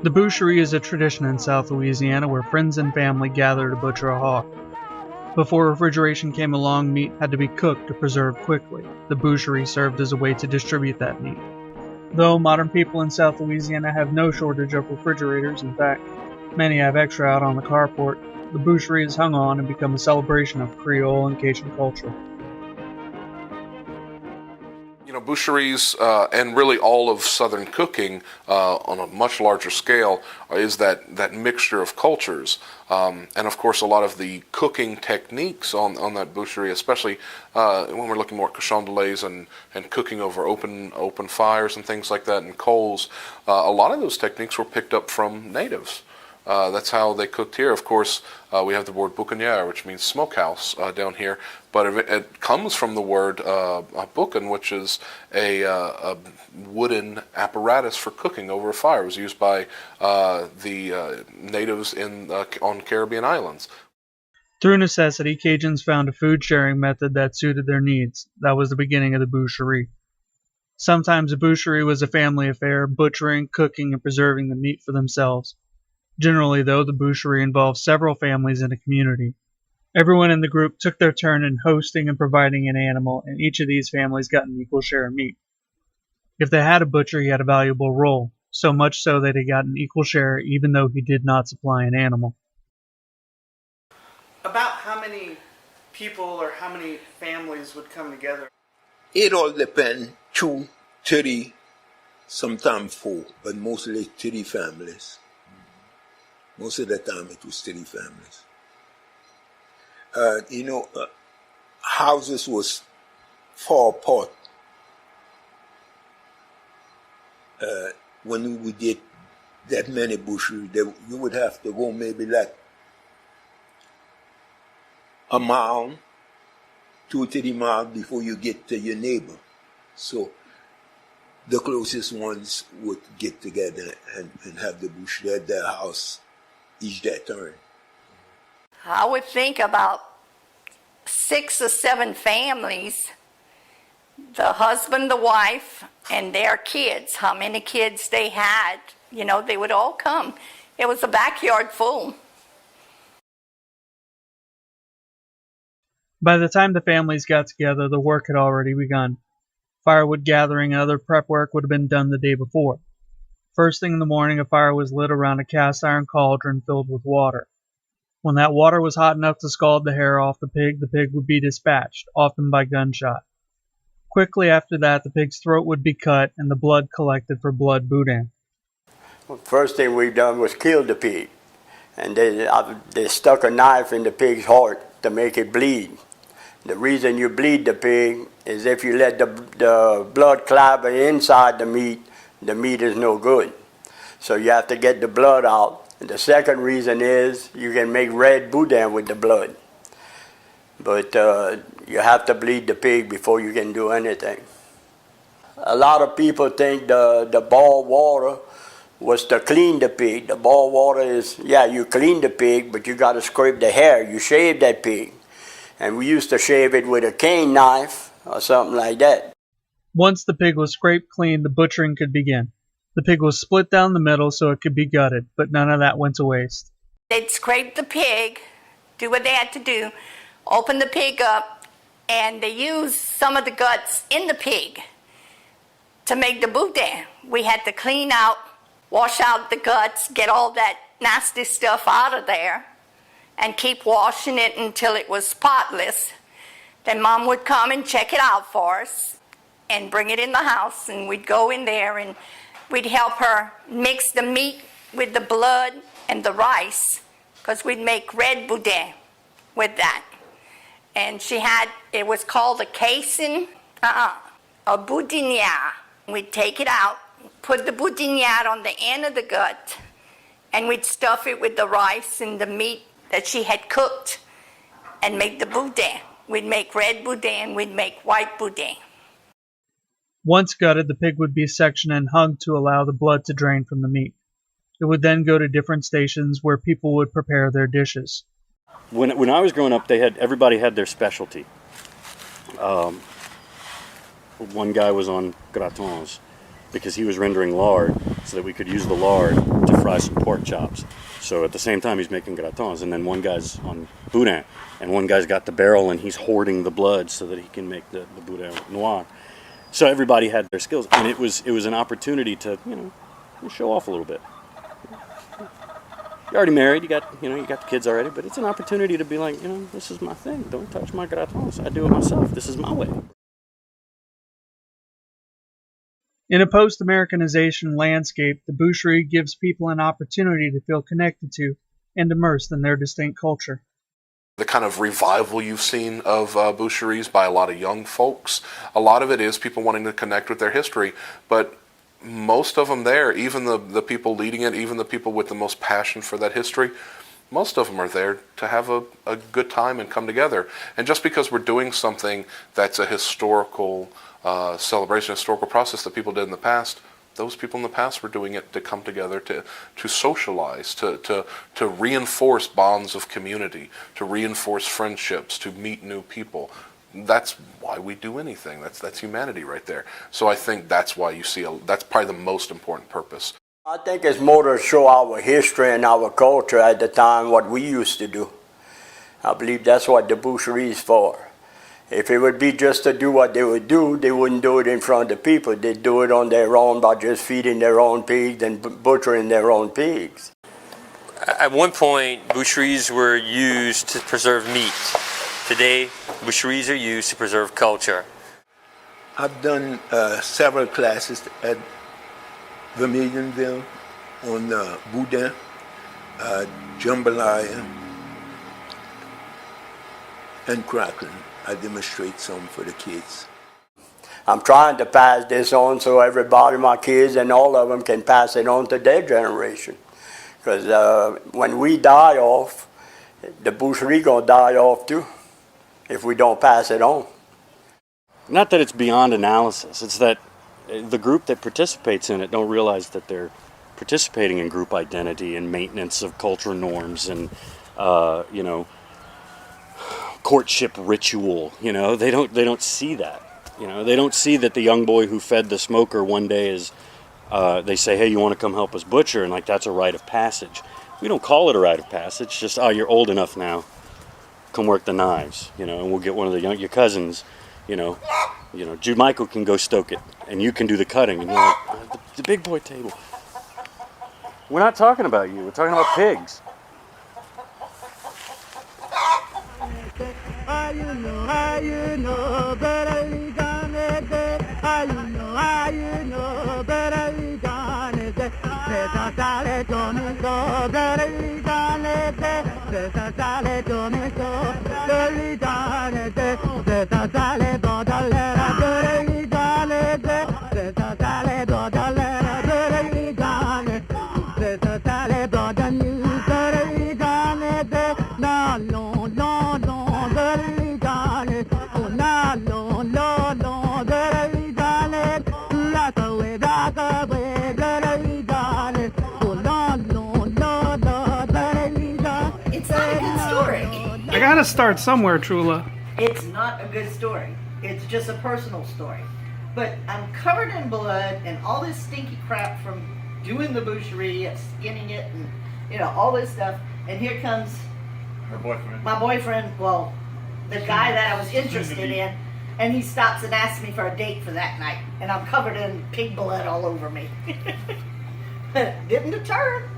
The boucherie is a tradition in South Louisiana where friends and family gather to butcher a hog. Before refrigeration came along, meat had to be cooked to preserve quickly. The boucherie served as a way to distribute that meat. Though modern people in South Louisiana have no shortage of refrigerators, in fact, many have extra out on the carport, the boucherie is hung on and become a celebration of Creole and Cajun culture. Boucheries and really all of Southern cooking on a much larger scale is that mixture of cultures. And of course, a lot of the cooking techniques on that boucherie, especially when we're looking more at cochon de laits and cooking over open fires and things like that and coals, a lot of those techniques were picked up from natives. That's how they cooked here. Of course, we have the word boucanière, which means smokehouse down here, but it comes from the word boucan, which is a wooden apparatus for cooking over a fire. It was used by the natives on Caribbean islands. Through necessity, Cajuns found a food-sharing method that suited their needs. That was the beginning of the boucherie. Sometimes a boucherie was a family affair, butchering, cooking, and preserving the meat for themselves. Generally, though, the boucherie involved several families in a community. Everyone in the group took their turn in hosting and providing an animal, and each of these families got an equal share of meat. If they had a butcher, he had a valuable role, so much so that he got an equal share even though he did not supply an animal. About how many people or how many families would come together? It all depends. 2, 30, sometimes 4, but mostly 30 families. Most of the time it was 30 families. Houses was far apart. When we did that many boucheries, you would have to go maybe like a mile, 2 or 3 miles before you get to your neighbor. So the closest ones would get together and have the boucherie at their house each their turn. I would think about 6 or 7 families, the husband, the wife, and their kids, how many kids they had, they would all come. It was a backyard full. By the time the families got together, the work had already begun. Firewood gathering and other prep work would have been done the day before. First thing in the morning, a fire was lit around a cast iron cauldron filled with water. When that water was hot enough to scald the hair off the pig would be dispatched, often by gunshot. Quickly after that, the pig's throat would be cut and the blood collected for blood boudin. First thing we done was kill the pig. And they stuck a knife in the pig's heart to make it bleed. The reason you bleed the pig is if you let the blood clabber inside the meat is no good. So you have to get the blood out. And the second reason is you can make red boudin with the blood. But you have to bleed the pig before you can do anything. A lot of people think the boiled water was to clean the pig. The boiled water is, you clean the pig, but you got to scrape the hair. You shave that pig. And we used to shave it with a cane knife or something like that. Once the pig was scraped clean, the butchering could begin. The pig was split down the middle so it could be gutted, but none of that went to waste. They'd scrape the pig, do what they had to do, open the pig up, and they used some of the guts in the pig to make the boudin. We had to clean out, wash out the guts, get all that nasty stuff out of there, and keep washing it until it was spotless. Then Mom would come and check it out for us and bring it in the house, and we'd go in there and we'd help her mix the meat with the blood and the rice, because we'd make red boudin with that. And it was called a caisson, a boudinière. We'd take it out, put the boudinière on the end of the gut, and we'd stuff it with the rice and the meat that she had cooked and make the boudin. We'd make red boudin, we'd make white boudin. Once gutted, the pig would be sectioned and hung to allow the blood to drain from the meat. It would then go to different stations where people would prepare their dishes. When I was growing up, everybody had their specialty. One guy was on gratons because he was rendering lard so that we could use the lard to fry fry some pork chops. So at the same time he's making gratons, and then one guy's on boudin, and one guy's got the barrel and he's hoarding the blood so that he can make the boudin noir. So everybody had their skills, and it was an opportunity to, you know, show off a little bit. You're already married, you got the kids already, but it's an opportunity to be like, you know, this is my thing. Don't touch my gratons. I do it myself. This is my way. In a post-Americanization landscape, the Boucherie gives people an opportunity to feel connected to and immersed in their distinct culture. The kind of revival you've seen of boucheries by a lot of young folks, a lot of it is people wanting to connect with their history, but most of them there, even the people leading it, even the people with the most passion for that history, most of them are there to have a good time and come together. And just because we're doing something that's a historical celebration, historical process that people did in the past, those people in the past were doing it to come together, to socialize, to reinforce bonds of community, to reinforce friendships, to meet new people. That's why we do anything. That's humanity right there. So I think that's why you see that's probably the most important purpose. I think it's more to show our history and our culture at the time, what we used to do. I believe that's what the Boucherie is for. If it would be just to do what they would do, they wouldn't do it in front of people. They'd do it on their own by just feeding their own pigs and butchering their own pigs. At one point, boucheries were used to preserve meat. Today, boucheries are used to preserve culture. I've done several classes at Vermilionville on boudin, jambalaya, and crackling. I demonstrate some for the kids. I'm trying to pass this on so everybody, my kids and all of them, can pass it on to their generation. Because when we die off, the boucherie gonna die off too, if we don't pass it on. Not that it's beyond analysis, it's that the group that participates in it don't realize that they're participating in group identity and maintenance of cultural norms and, you know, courtship ritual. You know, they don't see that. You know, they don't see that the young boy who fed the smoker one day is, they say, hey, you want to come help us butcher? And like, that's a rite of passage. We don't call it a rite of passage, just, oh, you're old enough now, come work the knives, you know, and we'll get one of your cousins, you know, Jude Michael can go stoke it, and you can do the cutting, and you're like, the big boy table. We're not talking about you, we're talking about pigs. I gotta start somewhere, Trula. It's not a good story. It's just a personal story. But I'm covered in blood and all this stinky crap from doing the boucherie and skinning it and, you know, all this stuff. And here comes my boyfriend, well, the guy that I was interested in, and he stops and asks me for a date for that night. And I'm covered in pig blood all over me. Didn't deter him.